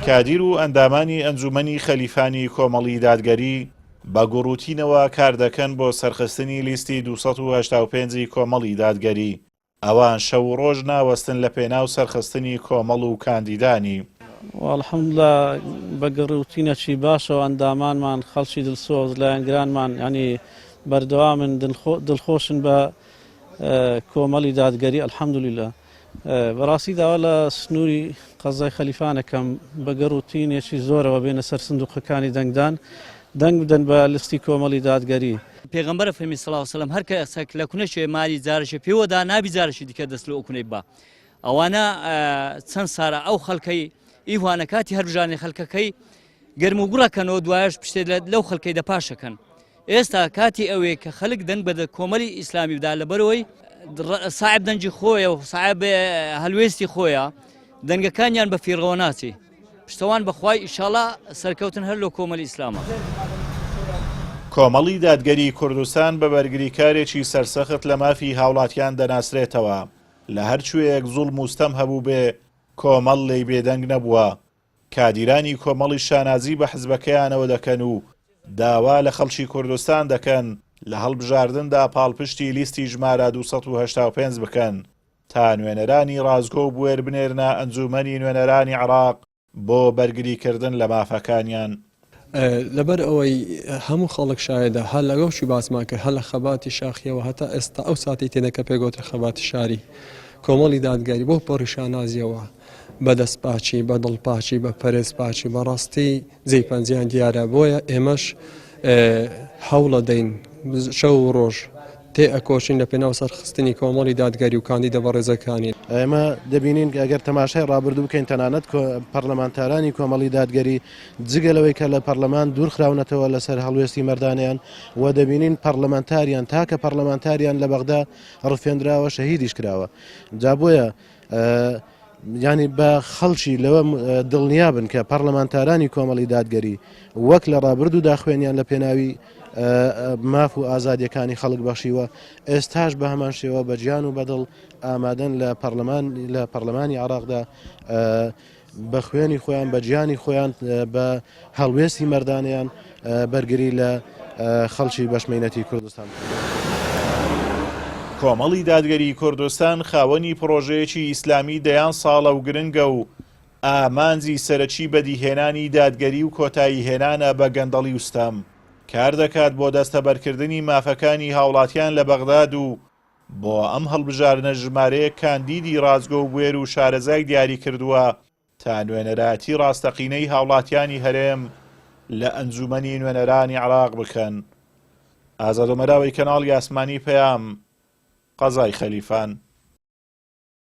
کادیر و ئەندامانی ئەنجومەنی خەلیفانی کۆمەڵی دادگەری بە گوڕوتینەوە کار دەکەن بۆ سەرخستنی لیستی 285 کۆمەڵی دادگەری. ئەوان شەو و ڕۆژ ناوەستن لە پێناو سەرخستنی کۆمەڵ و کاندیدانی. والحەمدولیلا بە گڕوتینەکی باشەوە ئەندامانمان خەڵکی دڵسۆز لایەنگرانمان ینی بەردەوامن دڵخۆشن بە کۆمەڵی دادگەری ئەلحەمدولیلا. بەڕاستی داوا لە سنووری قەزای خەلیفانەکەم بە گەڕوتینێکی زۆرەوە بێنە سەر سندوقەکانی دەنگدان دەنگ بدەن بە لیستی کۆمەڵی دادگەری. پێغەمبەر فەرمی سەڵاو عەلەیهی وسەلەم هەر کەسێک لە کونەشێ مالی جارەشێ پێوەدا نابی جارەشی دیکە دەست لە ئەو کونەی با. ئەوانە چەند سارە ئەو خەڵکەی ئیوانە کاتی هەربژانی خەڵکەکەی گەرم و گوڕەکەنەوە دوایش پشتێ لەو خەڵکەی دەپاشەکەن. ئێستا کاتی ئەوەیە کە خەڵک دەنگ بە کۆمەڵی ئیسلامی بدا لەبەرەوەی ساحب دەنجی خۆیە و ساحب هەلوێستی خۆیە دەنگەکانیان بە فیڕەوە ناچێ. پشتەوان بەخوای ئینشاڵڵا سەرکەوتن هەر لە کۆمەڵی ئیسلامە. کۆمەڵی دادگەری کوردستان بە بەرگریکارێکی سەرسەخت لە مافی هاوڵاتیان دەناسرێتەوە. لە هەر کوێیەک زوڵم و ستەم هەبوو بێ کۆمەڵ لێی بێدەنگ نەبووە. کادیرانی کۆمەڵی شانازی بە حزبەکەیانەوە دەکەن و داوا لە خەڵکی کوردستان دەکەن لە هەڵبژاردندا پاڵپشتی لیستی ژمارە 285 بکەن تا نوێنەرانی ڕازگۆ و بوێر بنێرنە ئەنجومەنی نوێنەرانی عێراق بۆ بەرگریکردن لە مافەکانیان. لەبەر ئەوەی هەموو خەڵک شایەدە هەر لەگەڵشی باسمان کرد هەر لە خەباتی شاخیەوە هەتا ئێستا ئەو ساتی تێنەکە پێگوترە خەباتی شاری کۆمەڵی دادگەری بۆ پۆڕیشانازیەوە بە دەستپاچی بە دڵپاچی بە پەرێزپاچی بەڕاستی جێپەنجیان دیارە بۆیە ئێمەش هەوڵە دەین شەو و ڕۆژ تێ ئەکۆچین لە پێناو سەرخستنی کۆمەڵی دادگەری و کاندیدە بەڕێزەکانی. ئێمە دەبینین ئەگەر تەماشای ڕابردوو بکەین تەنانەت پەرلەمانتارانی کۆمەڵی دادگەری جگەلەوەی کە لە پەرلەمان دوورخراونەتەوە لەسەر هەڵوێستی مەردانیان و دەبینین پەرلەمانتاریان تاکە پەرلەمانتاریان لە بەغدا ڕفێنراوە شەهیدیش کراوە. جا بۆیە ینی بە خەڵکی لەوە دڵنیابن کە پەرلەمانتارانی کۆمەڵی دادگەری وەک لە ڕابردوودا خوێنیان لە پێناوی ماف و ئازادیەکانی خەڵک بەخشیوە ئێستاش بە هەمان شێوە بە گیان و بەدڵ ئامادەن لە پەرلەمانی عێراقدا بە خوێنی خۆیان بە گیانی خۆیان بە هەڵوێستی مەردانیان بەرگری لە خەڵکی بەشمێنەتی کوردستان. کۆمەڵی دادگەری کوردستان خاوەنی پرۆژەیەکی ئیسلامی دەیان ساڵە و گرنگە و ئامانجی سەرەکی بەدیهێنانی دادگەری و کۆتایی هێنانە بە گەندەڵی وستەم. کار دەکات بۆ دەستەبەرکردنی مافەکانی هاوڵاتیان لە بەغداد و بۆ ئەم هەڵبژارنە ژمارەیە کاندیدی ڕازگۆ و بوێر و شارەزای دیاری کردووە تا نوێنەراتی ڕاستەقینەی هاوڵاتیانی هەرێم لە ئەنجومەنی نوێنەرانی عێراق بکەن. ئازاد و مەراوی کەناڵی ئاسمانی پەیام قەزای خەلیفان.